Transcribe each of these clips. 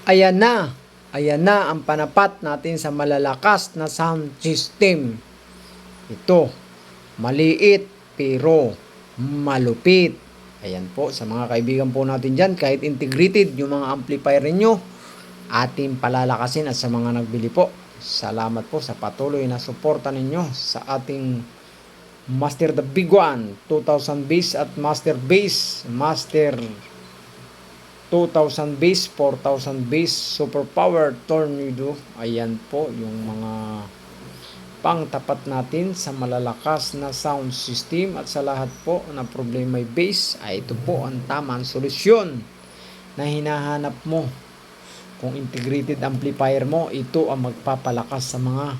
Ayan na. Ayan na ang panapat natin sa malalakas na sound system. Ito, maliit pero malupit. Ayan po, sa mga kaibigan po natin dyan, kahit integrated yung mga amplifier ninyo, ating palalakasin. At sa mga nagbili po, salamat po sa patuloy na suporta ninyo sa ating Master the Big One 2000 base at Master Base, Master 2000 base, 4000 base, Super Power Tornado. Ayan po yung mga pangtapat natin sa malalakas na sound system. At sa lahat po na problema may base, ay ito po ang tamang solusyon na hinahanap mo. Kung integrated amplifier mo, ito ang magpapalakas sa mga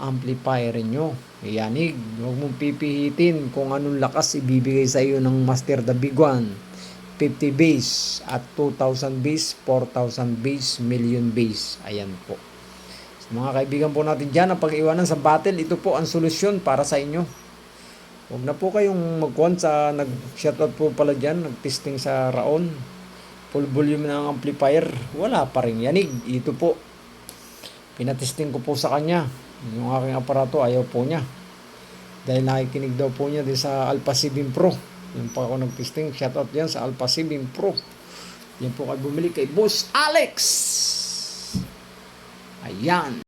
amplifier nyo. Yanig, huwag mong pipihitin kung anong lakas ibibigay sa iyo ng Master the Big One. 50 base at 2,000 base, 4,000 base, million base. Ayan po. Sa mga kaibigan po natin dyan, ang pag-iwanan sa battle, ito po ang solusyon para sa inyo. Huwag na po kayong magkuhan sa nag-shoutout po pala dyan, nag-testing sa Raon. Full volume ng amplifier, wala pa rin yanig. Ito po, pinatesting ko po sa kanya. Yung aking aparato, ayaw po niya. Dahil nakikinig daw po niya din sa Alpha 7 Pro. Yung pa ako nag-testing, shoutout yan sa Alpha 7 Pro. Yan po kayo bumili kay Boss Alex. Ayan.